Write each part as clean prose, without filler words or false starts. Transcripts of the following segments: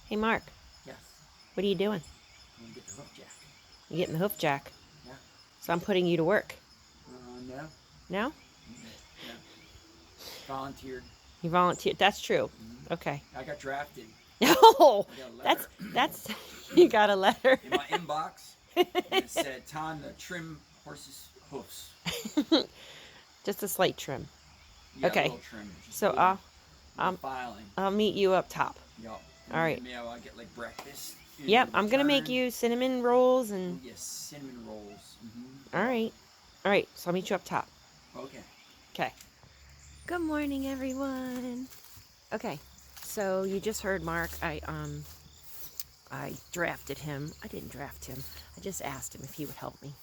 Hey, Mark, Yes. what are you doing? I'm gonna get the hoof jack. You getting the hoof jack. Yeah. So I'm putting you to work. No. No? No. Volunteered. You volunteered. That's true. Mm-hmm. Okay. I got drafted. Oh, I got a that's, letter that's, you got a letter. in my inbox, and it said, "Time to trim horses' hoofs." Just a slight trim. Yeah, a Okay. little trim, just So a little I'll, filing. I'll meet you up top. Yup. All right. Maybe I get like breakfast Yep, in I'm going to make return. you cinnamon rolls Oh and, yes, cinnamon rolls. all Yup. right. All right. So I'll meet you up top. Okay. Okay. Good morning, everyone. Okay. So you just heard Mark. I drafted him. I didn't draft him. I just asked him if he would help me.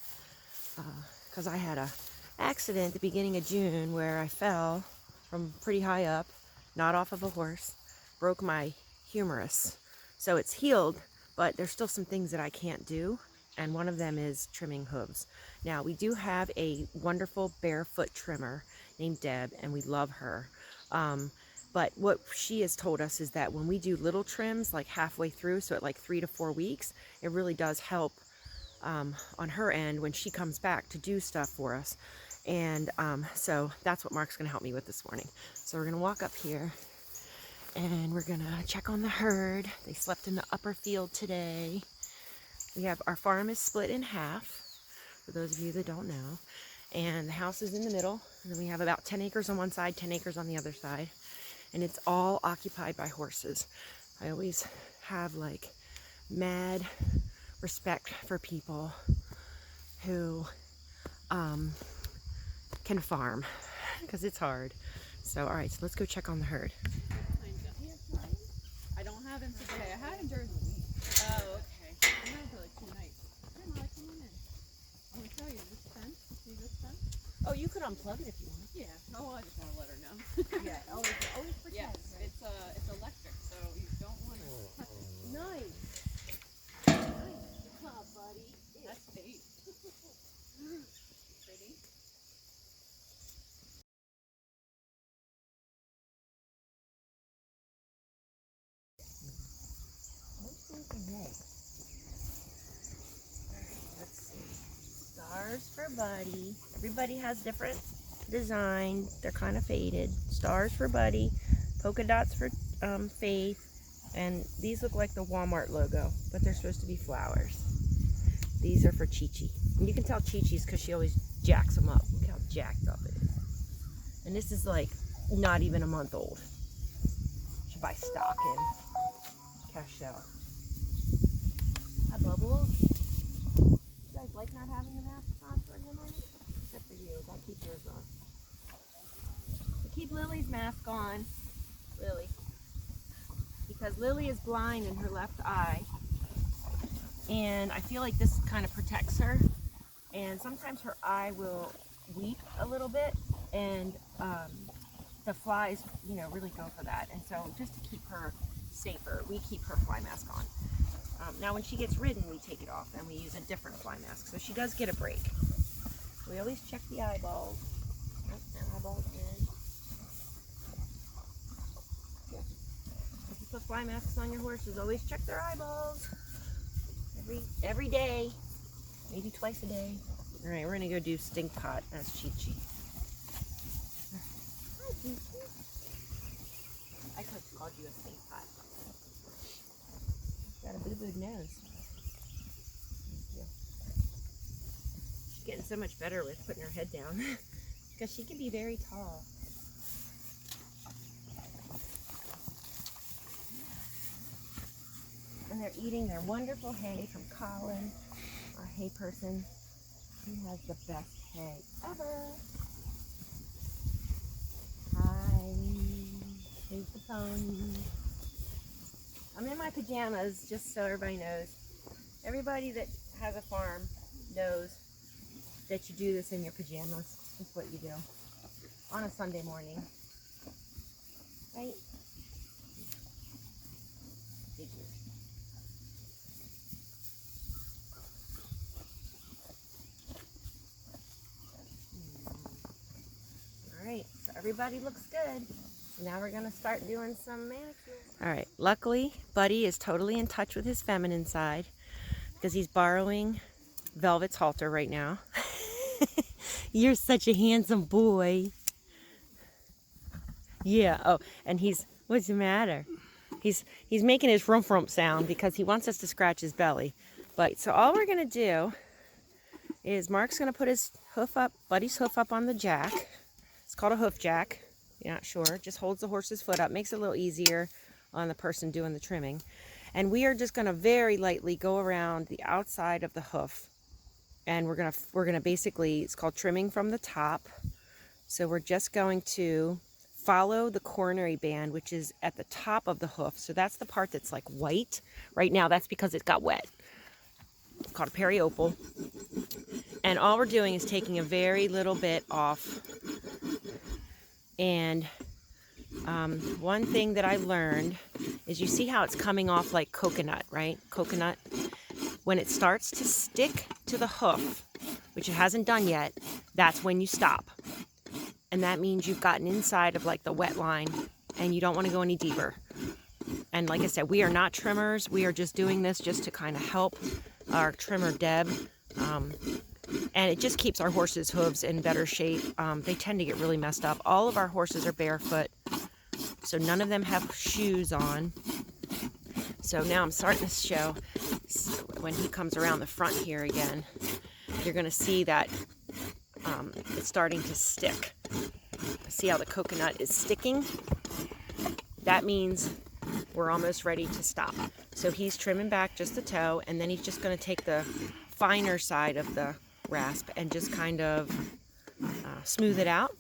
Because I had a accident at the beginning of June where I fell from pretty high up, not off of a horse, broke my humerus. So it's healed, but there's still some things that I can't do. And one of them is trimming hooves. Now, we do have a wonderful barefoot trimmer named Deb, and we love her. But what she has told us is that when we do little trims, like halfway through, so at like 3 to 4 weeks, it really does help on her end when she comes back to do stuff for us. And so that's what Mark's going to help me with this morning. So we're going to walk up here and we're going to check on the herd. They slept in the upper field today. We have our farm is split in half, for those of you that don't know. And the house is in the middle. And then we have about 10 acres on one side, 10 acres on the other side. And it's all occupied by horses. I always have like mad respect for people who can farm because it's hard. So, all right, so let's go check on the herd. I don't have him today. I had him during the week. Oh, okay. I had him for like 2 nights. Hey, Molly, come on in. I'm gonna tell you this fence. See this fence? Oh, you could unplug it if you want. Yeah. Oh, well, I just want to let her know. Yeah, always pretend. Yes, Right? it's electric, so you don't want to touch it. Nice. Nice job, buddy. That's bait. Pretty. Let's see. Stars for Buddy. Everybody has different design. They're kind of faded. Stars for Buddy. Polka dots for Faith. And these look like the Walmart logo, but they're supposed to be flowers. These are for Chi-Chi. And you can tell Chi-Chi's because she always jacks them up. Look how jacked up it is. And this is like not even a month old. Should buy stock in Cashel. Hi, Bubbles. You guys like not having the mask on for the morning? Except for you. I keep yours on. I keep Lily's mask on. Lily. Because Lily is blind in her left eye. And I feel like this kind of protects her. And sometimes her eye will weep a little bit. And the flies, you know, really go for that. And so just to keep her safer, we keep her fly mask on. Now when she gets ridden, we take it off and we use a different fly mask. So she does get a break. We always check the eyeballs. Oh, and eyeballs in. Yeah. If you put fly masks on your horses, always check their eyeballs. Every day. Maybe twice a day. Alright, we're gonna go do stink pot. That's Chi-Chi. Hi, Chi-Chi. I could have called you a stink pot. Got a boo-booed nose. She's getting so much better with putting her head down because she can be very tall. And they're eating their wonderful hay from Colin, our hay person. He has the best hay ever. Hi, here's the pony. I'm in my pajamas, just so everybody knows. Everybody that has a farm knows that you do this in your pajamas. That's what you do on a Sunday morning, right? All right, so everybody looks good. So now we're gonna start doing some manicure. All right, luckily, Buddy is totally in touch with his feminine side because he's borrowing Velvet's halter right now. You're such a handsome boy. Yeah, oh, and what's the matter? He's making his rump rump sound because he wants us to scratch his belly. But so all we're gonna do is Mark's gonna put his hoof up, Buddy's hoof up on the jack. It's called a hoof jack. You're not sure. Just holds the horse's foot up, makes it a little easier on the person doing the trimming. And we are just gonna very lightly go around the outside of the hoof. And we're gonna basically, it's called trimming from the top. So we're just going to follow the coronary band, which is at the top of the hoof. So that's the part that's like white. Right now, that's because it got wet. It's called a periopal. And all we're doing is taking a very little bit off. And one thing that I learned is you see how it's coming off like coconut, right? Coconut. When it starts to stick to the hoof, which it hasn't done yet, that's when you stop. And that means you've gotten inside of like the wet line and you don't want to go any deeper. And like I said, we are not trimmers. We are just doing this just to kind of help our trimmer Deb. And it just keeps our horses' hooves in better shape. They tend to get really messed up. All of our horses are barefoot, so none of them have shoes on. So now I'm starting to show, when he comes around the front here again, you're going to see that it's starting to stick. See how the coconut is sticking? That means we're almost ready to stop. So he's trimming back just the toe, and then he's just going to take the finer side of the rasp and just kind of smooth it out.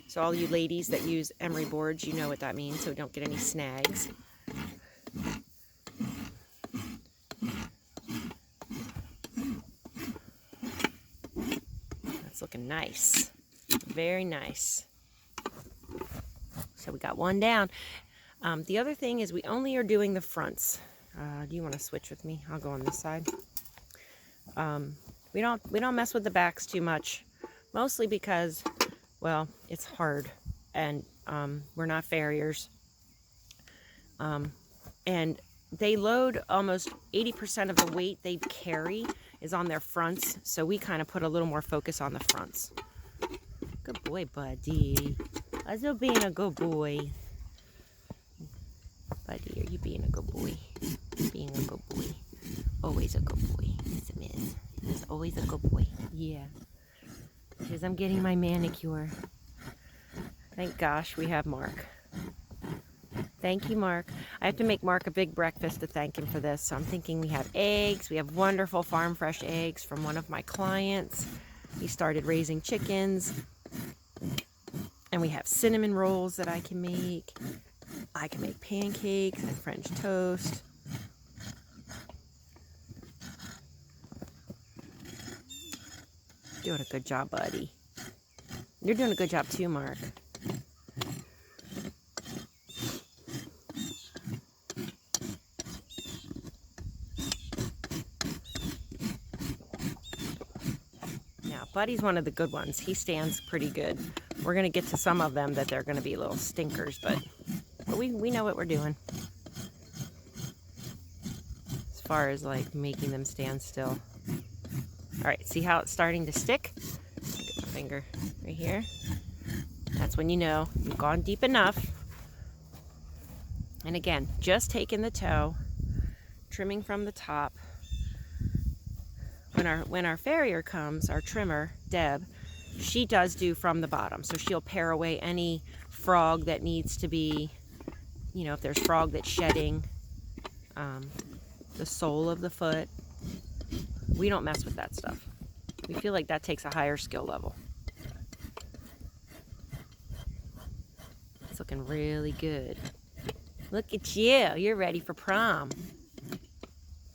So all you ladies that use emery boards, you know what that means, so we don't get any snags. That's looking nice. Very nice. So we got one down. The other thing is we only are doing the fronts. Do you want to switch with me? I'll go on this side. We don't mess with the backs too much, mostly because, well, it's hard, and we're not farriers. And they load almost 80% of the weight they carry is on their fronts, so we kind of put a little more focus on the fronts. Good boy, Buddy. How's you being a good boy? Buddy, are you being a good boy? Being a good boy. Always a good boy. Yes, it is. He's always a good boy. Yeah. Because I'm getting my manicure. Thank gosh we have Mark. Thank you, Mark. I have to make Mark a big breakfast to thank him for this. So I'm thinking we have eggs. We have wonderful farm fresh eggs from one of my clients. He started raising chickens. And we have cinnamon rolls that I can make. I can make pancakes and French toast. Doing a good job, Buddy. You're doing a good job too, Mark. Now, Buddy's one of the good ones. He stands pretty good. We're going to get to some of them that they're going to be little stinkers, but we know what we're doing. As far as like making them stand still. All right, see how it's starting to stick? Get my finger right here. That's when you know you've gone deep enough. And again, just taking the toe, trimming from the top. When our farrier comes, our trimmer, Deb, she does do from the bottom. So she'll pare away any frog that needs to be, you know, if there's frog that's shedding the sole of the foot. We don't mess with that stuff. We feel like that takes a higher skill level. It's looking really good. Look at you. You're ready for prom.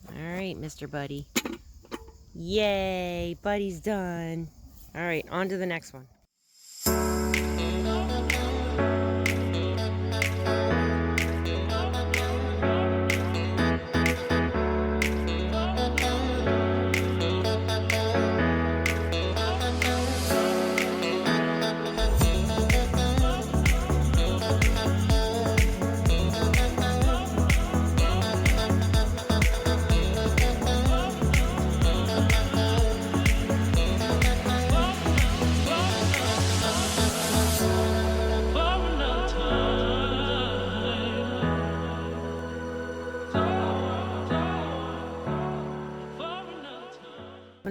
All right, Mr. Buddy. Yay, Buddy's done. All right, on to the next one.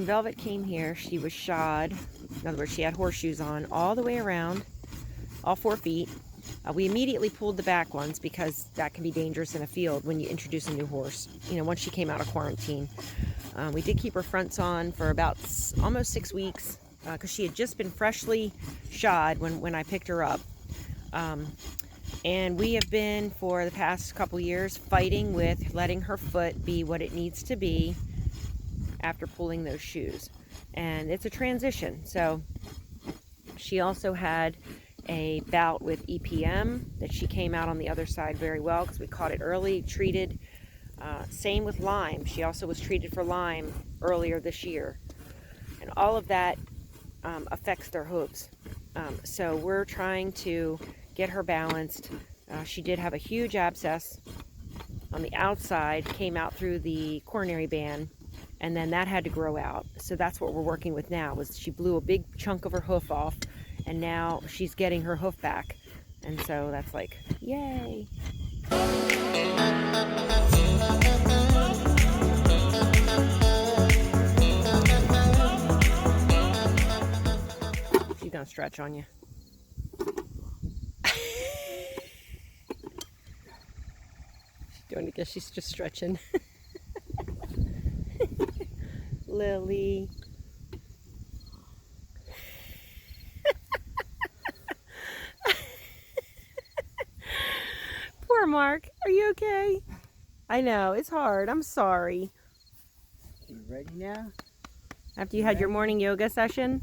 Velvet came here, she was shod. In other words, she had horseshoes on all the way around, all 4 feet. We immediately pulled the back ones because that can be dangerous in a field when you introduce a new horse, you know, once she came out of quarantine. We did keep her fronts on for about almost 6 weeks because she had just been freshly shod when I picked her up. And we have been, for the past couple years, fighting with letting her foot be what it needs to be after pulling those shoes. And it's a transition. So she also had a bout with EPM that she came out on the other side very well because we caught it early, treated. Same with Lyme. She also was treated for Lyme earlier this year. And all of that affects their hooves. So we're trying to get her balanced. She did have a huge abscess on the outside, came out through the coronary band, and then that had to grow out. So that's what we're working with now. Was she blew a big chunk of her hoof off, and now she's getting her hoof back. And so that's like, yay. She's gonna stretch on you. Doing it because she's just stretching. Lily. Poor Mark. Are you okay? I know, it's hard. I'm sorry. You ready now? After you had your morning yoga session?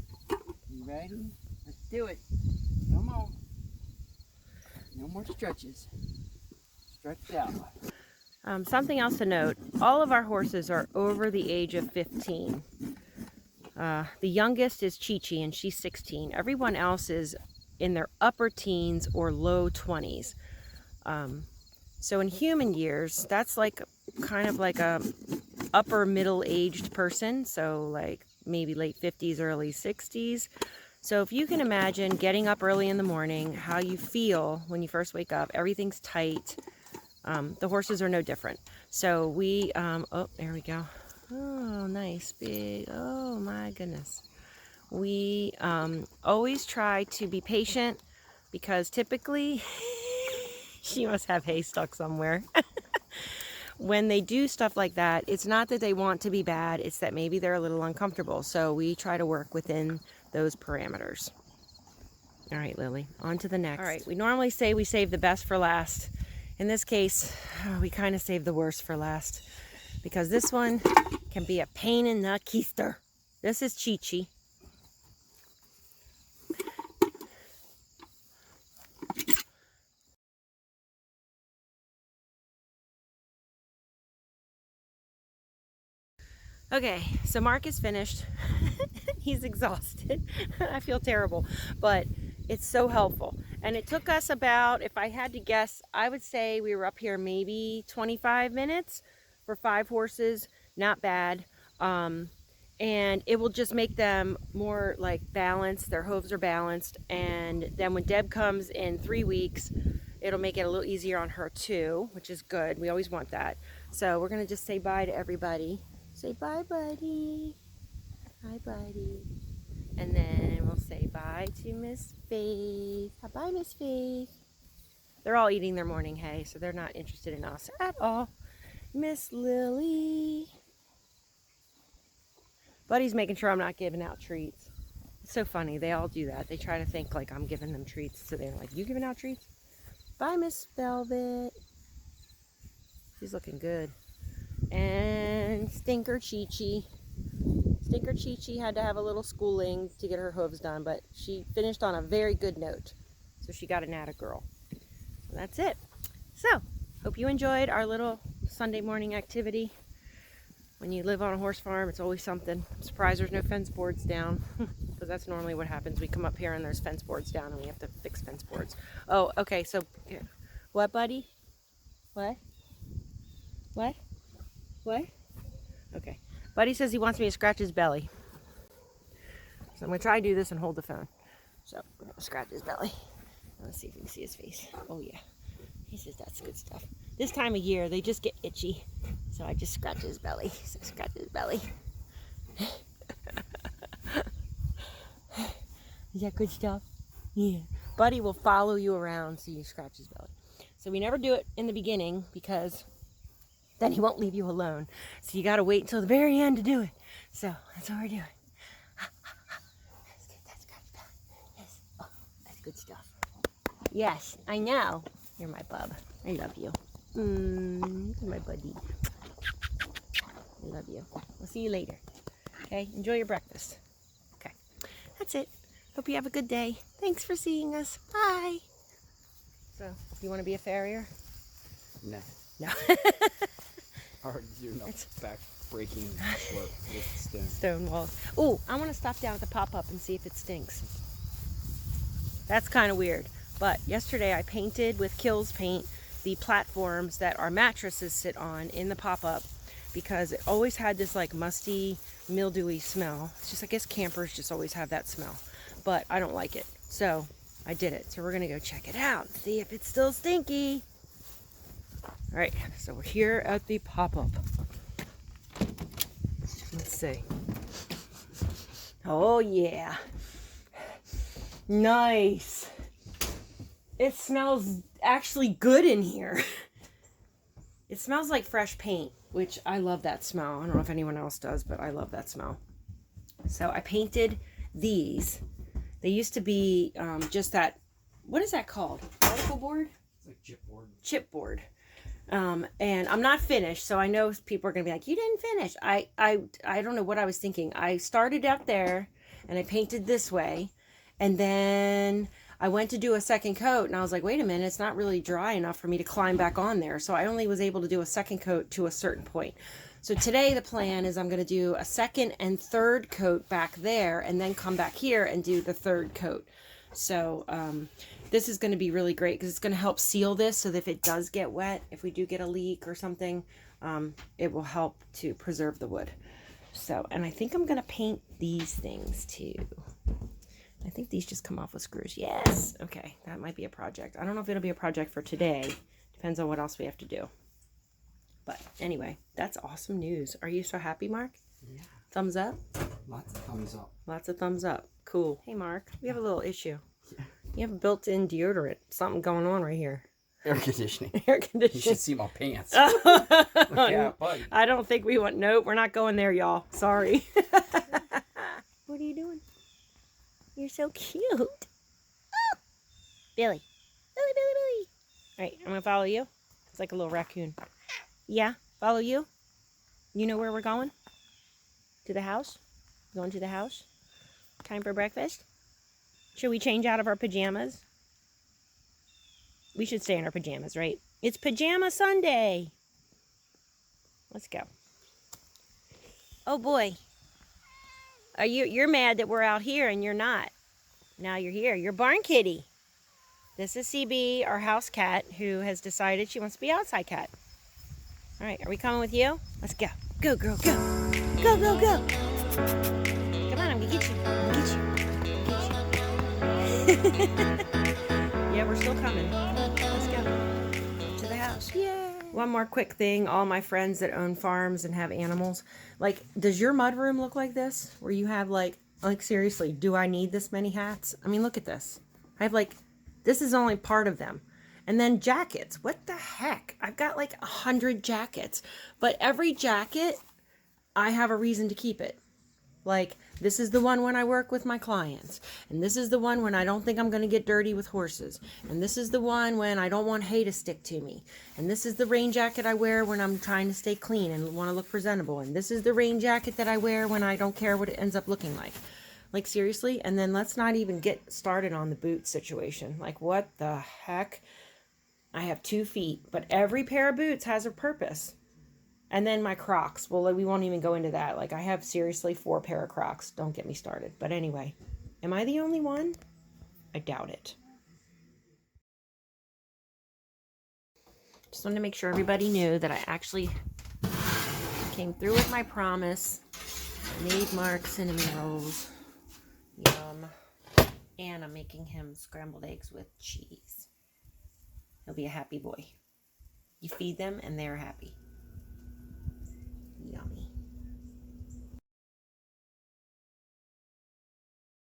You ready? Let's do it. Come on. No more stretches. Stretch out. Something else to note, all of our horses are over the age of 15. The youngest is Chi-Chi and she's 16. Everyone else is in their upper teens or low 20s. So in human years, that's like kind of like a upper middle-aged person. So like maybe late 50s, early 60s. So if you can imagine getting up early in the morning, how you feel when you first wake up, everything's tight. The horses are no different. So we, oh, there we go. Oh, nice, big, oh my goodness. We always try to be patient because typically, she must have hay stuck somewhere. When they do stuff like that, it's not that they want to be bad, it's that maybe they're a little uncomfortable. So we try to work within those parameters. All right, Lily, on to the next. All right, we normally say we save the best for last. In this case, we kind of save the worst for last because this one can be a pain in the keister. This is Chi-Chi. Okay, so Mark is finished. He's exhausted. I feel terrible, but it's so helpful. And it took us about, if I had to guess, I would say we were up here maybe 25 minutes for 5 horses. Not bad. And it will just make them more like balanced. Their hooves are balanced. And then when Deb comes in 3 weeks, it'll make it a little easier on her too, which is good. We always want that. So we're going to just say bye to everybody. Say bye, buddy. Hi, buddy. And then we'll say bye to Miss Faith. Bye, Miss Faith. They're all eating their morning hay, so they're not interested in us at all. Miss Lily. Buddy's making sure I'm not giving out treats. It's so funny. They all do that. They try to think like I'm giving them treats. So they're like, you giving out treats? Bye, Miss Velvet. She's looking good. And Stinker Chi-Chi. Stinker Chi-Chi had to have a little schooling to get her hooves done, but she finished on a very good note. So she got an atta girl. And that's it. So, hope you enjoyed our little Sunday morning activity. When you live on a horse farm, it's always something. I'm surprised there's no fence boards down, because that's normally what happens. We come up here and there's fence boards down and we have to fix fence boards. Oh, okay, so, what, buddy? What? What? What? Okay. Buddy says he wants me to scratch his belly. So I'm going to try to do this and hold the phone. So we're going to scratch his belly. Let's see if we can see his face. Oh yeah. He says that's good stuff. This time of year, they just get itchy. So I just scratch his belly. So scratch his belly. Is that good stuff? Yeah. Buddy will follow you around so you scratch his belly. So we never do it in the beginning because then he won't leave you alone. So you got to wait until the very end to do it. So that's what we're doing. That's good. That's good. Yes. Oh, that's good stuff. Yes, I know. You're my bub. I love you. You're my buddy. I love you. We'll see you later. Okay? Enjoy your breakfast. Okay. That's it. Hope you have a good day. Thanks for seeing us. Bye. So, you want to be a farrier? No. No. Hard to do enough back breaking work with stone. Stone walls. Oh, I want to stop down at the pop-up and see if it stinks. That's kind of weird. But yesterday I painted with Kills paint the platforms that our mattresses sit on in the pop-up because it always had this like musty, mildewy smell. It's just, I guess campers just always have that smell. But I don't like it. So I did it. So we're going to go check it out. See if it's still stinky. All right. So we're here at the pop-up. Let's see. Oh, yeah. Nice. It smells actually good in here. It smells like fresh paint, which I love that smell. I don't know if anyone else does, but I love that smell. So I painted these. They used to be just that, what is that called? Particle board? It's like chipboard. Chipboard. And I'm not finished, so I know people are going to be like, you didn't finish. I don't know what I was thinking. I started out there, and I painted this way, and then I went to do a second coat, and I was like, wait a minute, it's not really dry enough for me to climb back on there. So I only was able to do a second coat to a certain point. So today the plan is I'm going to do a second and third coat back there, and then come back here and do the third coat. So this is going to be really great because it's going to help seal this so that if it does get wet, if we do get a leak or something, it will help to preserve the wood. So, and I think I'm going to paint these things too. I think these just come off with screws. Yes. Okay. That might be a project. I don't know if it'll be a project for today. Depends on what else we have to do. But anyway, that's awesome news. Are you so happy, Mark? Yeah. Thumbs up? Lots of thumbs up. Lots of thumbs up. Cool. Hey, Mark. We have a little issue. Yeah. You have a built-in deodorant. Something going on right here. Air conditioning. Air You conditioning. should see my pants. Yeah, buddy. I don't think we want... Nope, we're not going there, y'all. Sorry. What are you doing? You're so cute. Oh. Billy. Billy, Billy, Billy. All right, I'm going to follow you. It's like a little raccoon. Yeah, follow you. You know where we're going? To the house? Going to the house? Time for breakfast? Should we change out of our pajamas? We should stay in our pajamas, right? It's Pajama Sunday. Let's go. Oh boy. You're mad that we're out here and you're not. Now you're here. You're Barn Kitty. This is CB, our house cat, who has decided she wants to be outside cat. All right, are we coming with you? Let's go. Go, girl, go. Go, go, go. Come on, I'm gonna get you. I'm gonna get you. Yeah, we're still coming. Let's go. To the house. Yay. One more quick thing. All my friends that own farms and have animals, like, does your mudroom look like this? Where you have like seriously, do I need this many hats? I mean, look at this. I have like, this is only part of them. And then jackets. What the heck? I've got like 100 jackets. But every jacket, I have a reason to keep it. Like, this is the one when I work with my clients. And this is the one when I don't think I'm going to get dirty with horses. And this is the one when I don't want hay to stick to me. And this is the rain jacket I wear when I'm trying to stay clean and want to look presentable. And this is the rain jacket that I wear when I don't care what it ends up looking like. Like, seriously? And then let's not even get started on the boot situation. Like, what the heck? I have 2 feet, but every pair of boots has a purpose. And then my Crocs. Well, we won't even go into that. Like, I have seriously 4 pair of Crocs. Don't get me started. But anyway, am I the only one? I doubt it. Just wanted to make sure everybody knew that I actually came through with my promise. Made Mark cinnamon rolls. Yum. And I'm making him scrambled eggs with cheese. He'll be a happy boy. You feed them and they're happy.